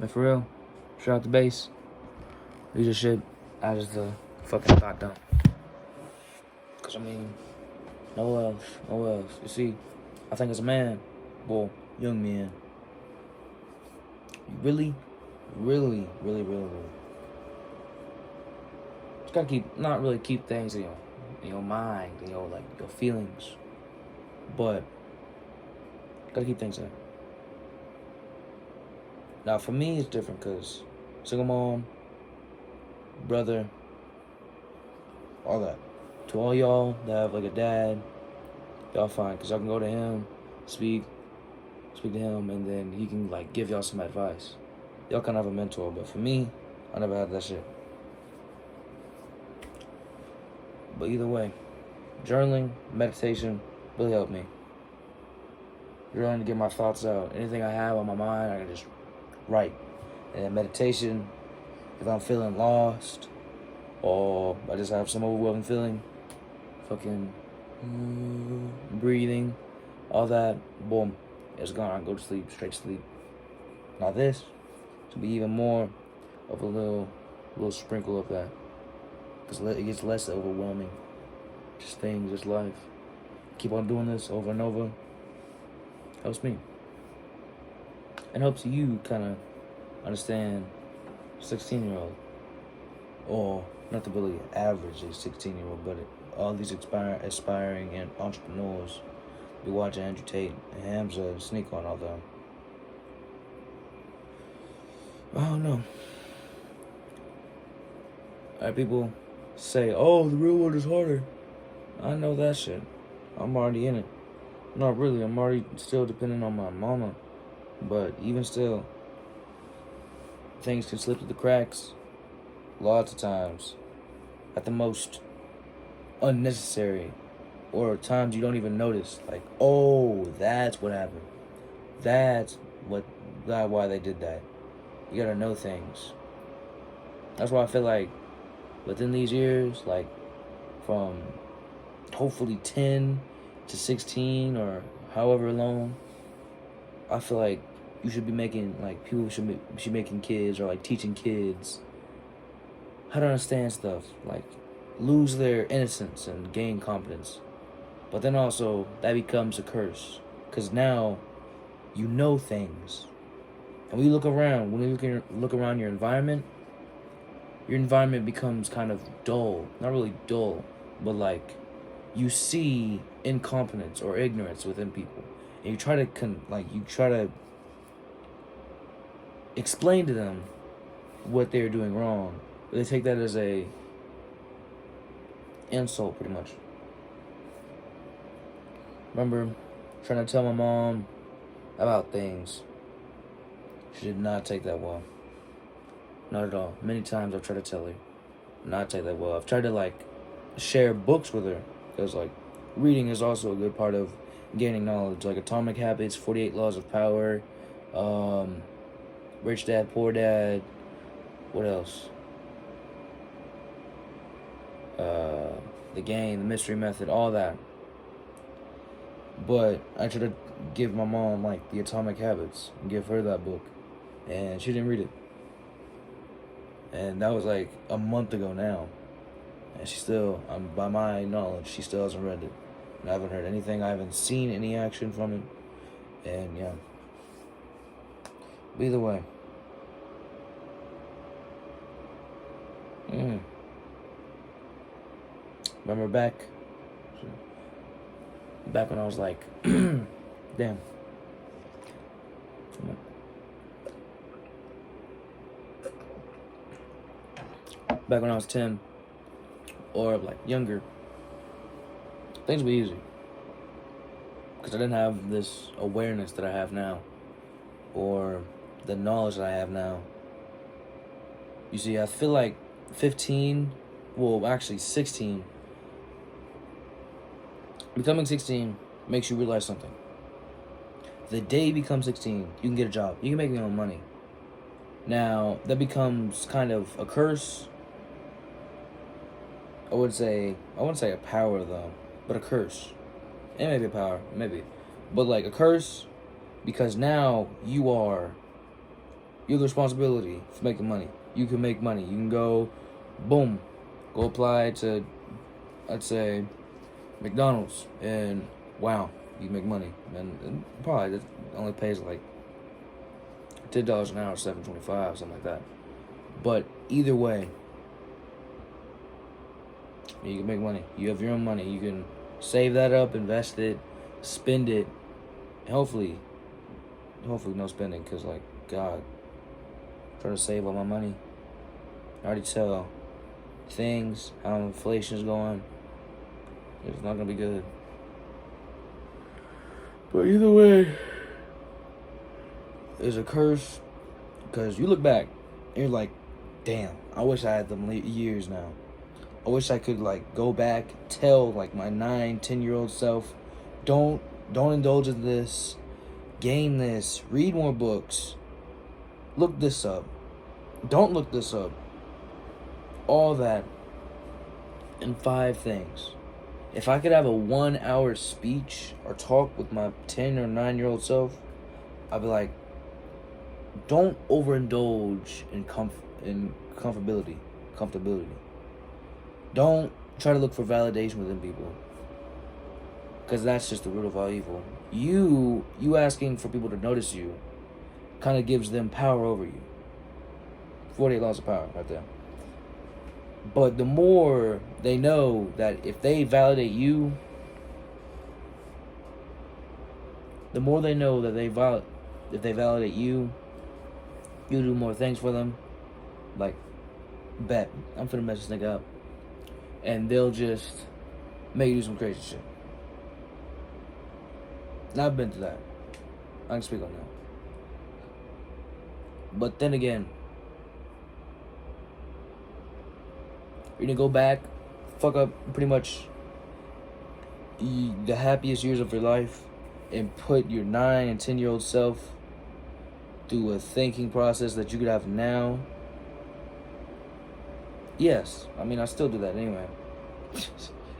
But for real, straight out the base, leave this shit as the fucking thought down. Cause I mean, no else. You see, I think as a man, well, young man, you really just gotta keep things in your mind, your feelings, but gotta keep things in. Now for me, it's different because single mom, brother, all that. To all y'all that have like a dad, y'all fine, because y'all can go to him, speak to him, and then he can like give y'all some advice. Y'all kind of have a mentor, but for me, I never had that shit. But either way, journaling, meditation really helped me. Journaling to get my thoughts out. Anything I have on my mind, I can just write. And then meditation, if I'm feeling lost, or I just have some overwhelming feeling, fucking breathing, all that, boom, it's gone. I go to sleep, straight to sleep. Now this, to be even more of a little sprinkle of that, because it gets less overwhelming. Just things, just life. Keep on doing this over and over. Helps me. And helps you kind of understand 16-year-old, or not the really average 16-year-old, but all these aspiring and entrepreneurs be watching Andrew Tate and Hamza sneak on all them. I don't know. People say, oh, the real world is harder. I know that shit. I'm already in it. Not really. I'm already still depending on my mama. But even still, things can slip through the cracks lots of times. At the most unnecessary, or times you don't even notice. Like, oh, that's what happened. That's why they did that. You gotta know things. That's why I feel like within these years, like from hopefully 10 to 16 or however long, I feel like you should be making, like, people should be making kids, or like teaching kids how to understand stuff, like lose their innocence and gain confidence. But then also that becomes a curse, because now you know things. And when you look around, look around your environment becomes kind of dull. Not really dull, but like you see incompetence or ignorance within people, and you try to explain to them what they're doing wrong. But they take that as a insult, pretty much. Remember trying to tell my mom about things. She did not take that well. Not at all. Many times I've tried to tell her, not take that well. I've tried to like share books with her, because like reading is also a good part of gaining knowledge. Like Atomic Habits, 48 Laws of Power, Rich Dad, Poor Dad. What else? The Game, The Mystery Method, all that. But I tried to give my mom like the Atomic Habits and give her that book, and she didn't read it. And that was like a month ago now, and she still, by my knowledge, she still hasn't read it. And I haven't heard anything. I haven't seen any action from it. And yeah. But either way. Remember back when I was like, damn. Back when I was 10, or like younger, things were easy, because I didn't have this awareness that I have now, or the knowledge that I have now. You see, I feel like 16, becoming 16 makes you realize something. The day you become 16, you can get a job. You can make your own money. Now, that becomes kind of a curse. I wouldn't say a power, though, but a curse. It may be a power, maybe. But like a curse, because now you are You have the responsibility for making money. You can make money. You can go, boom, go apply to, I'd say, McDonald's, and wow, you make money. And probably that only pays like $10 an hour, $7.25, something like that. But either way, you can make money. You have your own money. You can save that up, invest it, spend it. Hopefully no spending, because like, God, trying to save all my money. I already tell things, how inflation's going. It's not gonna be good. But either way, it's a curse, because you look back and you're like, damn, I wish I had them years now. I wish I could like go back, tell like my 9-10-year-old self, don't indulge in this, gain this, read more books, look this up, don't look this up. All that in 5 things. If I could have a 1-hour speech or talk with my 10 or 9-year-old self, I'd be like, don't overindulge in comfortability. Don't try to look for validation within people, because that's just the root of all evil. You asking for people to notice you kind of gives them power over you. 48 laws of power right there. But the more they know that if they validate you, the more they know that if they validate you, you do more things for them. Like, bet, I'm finna mess this nigga up. And they'll just make you do some crazy shit. Now, I've been through that. I can speak on that. But then again, you're gonna go back, fuck up pretty much the happiest years of your life, and put your 9 and 10-year-old self through a thinking process that you could have now. Yes, I mean, I still do that anyway.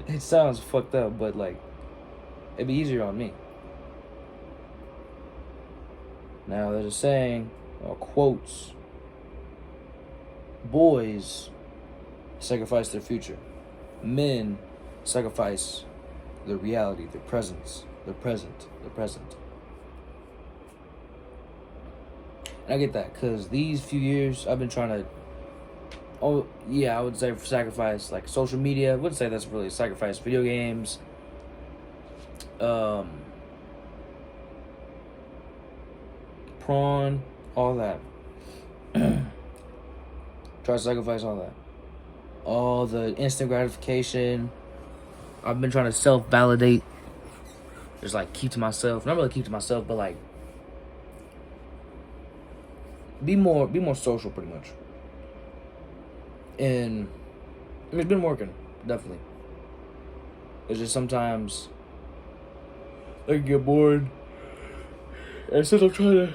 It sounds fucked up, but like, it'd be easier on me. Now, there's a saying, or quotes: boys sacrifice their future. Men sacrifice their reality, their present. And I get that, because these few years I've been trying to, I would say sacrifice like social media. I wouldn't say that's really a sacrifice. Video games, prawn, all that. Try to sacrifice all that. All the instant gratification. I've been trying to self-validate. Just like keep to myself. Not really keep to myself, but like be more social, pretty much. And I mean, it's been working, definitely. It's just sometimes I can get bored. And since I'm trying to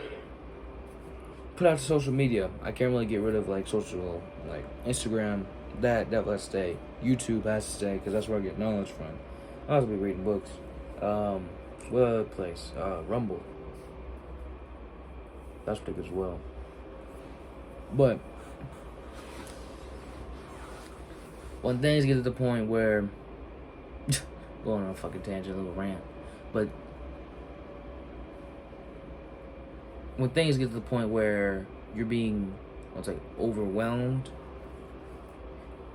put out to social media, I can't really get rid of like social, like Instagram. That let's stay. YouTube has to stay, because that's where I get knowledge from. I also be reading books. What other place? Rumble. That's pretty good as well. But when things get to the point where going on a fucking tangent, a little rant, but when things get to the point where you're being, what's like, overwhelmed,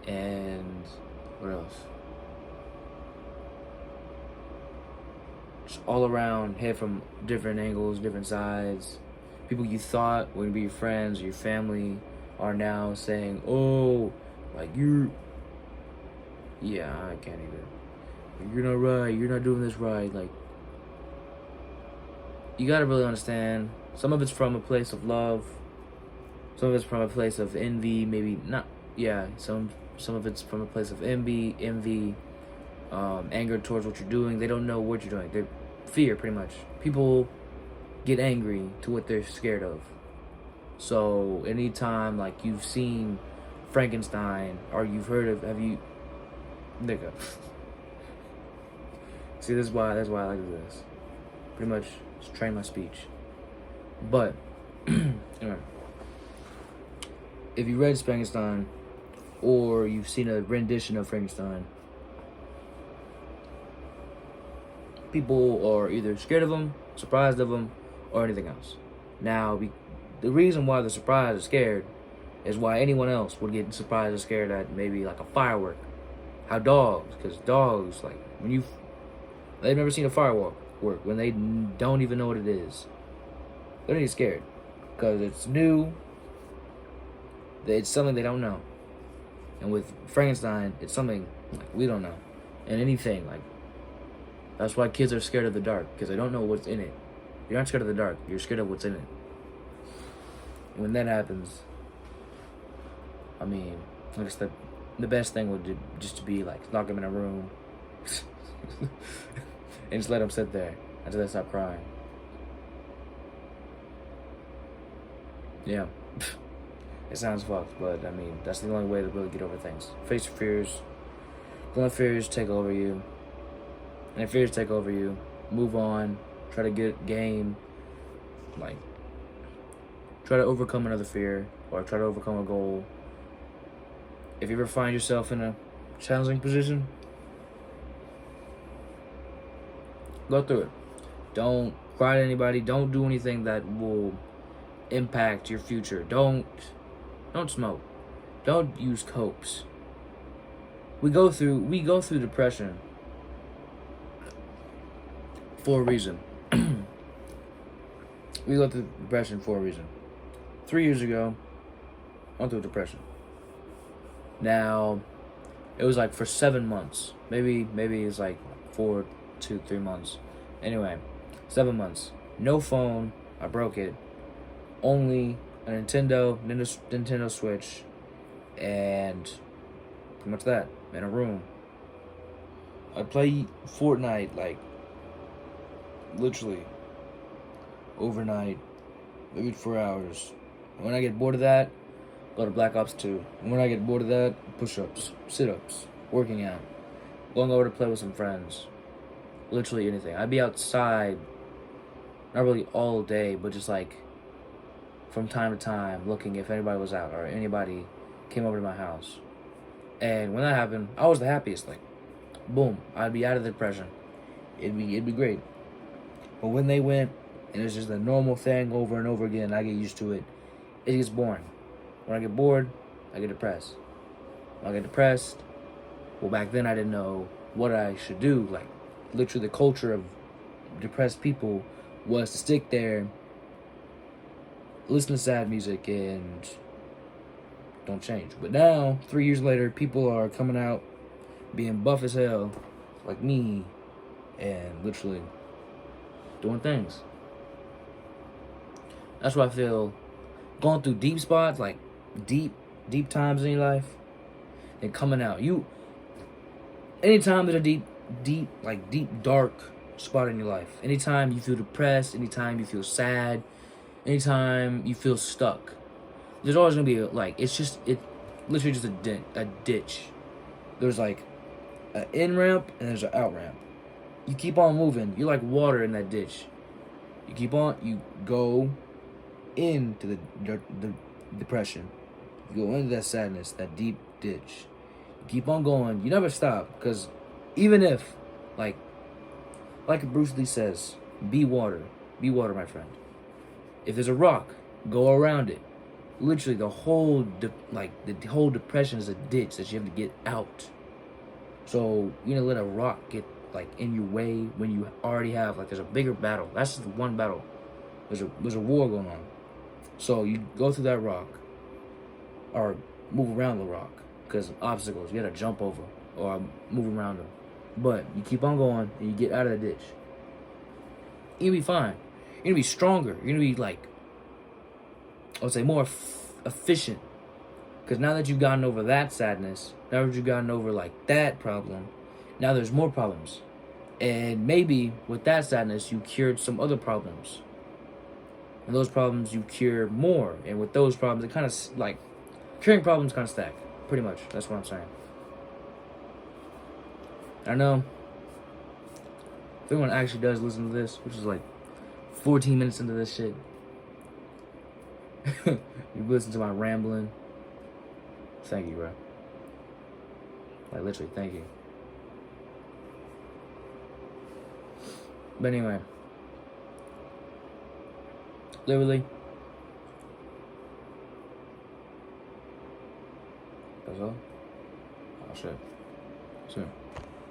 and what else? Just all around, hit from different angles, different sides. People you thought would be your friends or your family are now saying, "Oh, like yeah, I can't even. You're not right. You're not doing this right." Like, you gotta really understand. Some of it's from a place of love. Some of it's from a place of envy. Maybe not. Yeah, some of it's from a place of envy, anger towards what you're doing. They don't know what you're doing. They fear, pretty much. People get angry to what they're scared of. So anytime like you've seen Frankenstein, or you've heard of, nigga. See, that's why I like to do this. Pretty much just train my speech. But anyway, if you read Frankenstein or you've seen a rendition of Frankenstein, people are either scared of him, surprised of him, or anything else. Now, the reason why they're surprised or scared is why anyone else would get surprised or scared at maybe like a firework. How dogs, because dogs, like, they've never seen a firework work, when they don't even know what it is. They're not scared, because it's new, it's something they don't know. And with Frankenstein, it's something like we don't know. And anything, like, that's why kids are scared of the dark, because they don't know what's in it. You're not scared of the dark, you're scared of what's in it. When that happens, I mean, I guess the best thing would just to be like lock them in a room and just let them sit there until they stop crying. Yeah, it sounds fucked, but I mean, that's the only way to really get over things. Face your fears. Don't let fears take over you. And if fears take over you, move on. Try to get game. Like, try to overcome another fear, or try to overcome a goal. If you ever find yourself in a challenging position, go through it. Don't cry to anybody. Don't do anything that will impact your future. Don't smoke. Don't use copes. We go through depression for a reason. We go through depression for a reason. 3 years ago, I went through depression. Now, it was like for 7 months. Maybe it's like 4 to 3 months. Anyway, 7 months. No phone. I broke it. Only a Nintendo Switch, and pretty much that in a room. I play Fortnite like literally overnight, maybe 4 hours. When I get bored of that, go to Black Ops 2. And when I get bored of that, push-ups, sit-ups, working out, going over to play with some friends. Literally anything. I'd be outside, not really all day, but just like from time to time, looking if anybody was out or anybody came over to my house. And when that happened, I was the happiest. Like, boom, I'd be out of the depression. It'd be great. But when they went, and it's just a normal thing over and over again, I get used to it. It gets boring. When I get bored, I get depressed. When I get depressed, well, back then I didn't know what I should do. Like, literally the culture of depressed people was to stick there, listen to sad music, and don't change. But now, 3 years later, people are coming out being buff as hell, like me, and literally doing things. That's why I feel going through deep spots, like deep times in your life, and coming out. Anytime there's a deep, dark spot in your life, anytime you feel depressed, anytime you feel sad, anytime you feel stuck, there's always gonna be it's literally just a ditch. There's like an in ramp and there's an out ramp. You keep on moving. You're like water in that ditch. You go into the depression. You go into that sadness, that deep ditch. You keep on going. You never stop, because even if, like Bruce Lee says, be water. Be water, my friend. If there's a rock, go around it. Literally, the whole depression is a ditch that you have to get out. So you're gonna let a rock get in your way when you already have there's a bigger battle. That's just one battle. There's a war going on. So you go through that rock, or move around the rock, because obstacles you gotta jump over or move around them. But you keep on going and you get out of the ditch. You're gonna be fine. You're gonna be stronger. You're gonna be I would say more efficient. Because now that you've gotten over that sadness, now that you've gotten over that problem, now there's more problems. And maybe with that sadness, you cured some other problems. And those problems you cure more. And with those problems, it kind of curing problems kind of stack. Pretty much. That's what I'm saying. I know if anyone actually does listen to this, which is 14 minutes into this shit, you listen to my rambling, Thank you, bro. Like, literally, thank you. But anyway. Literally. That's all. Oh, shit. Soon.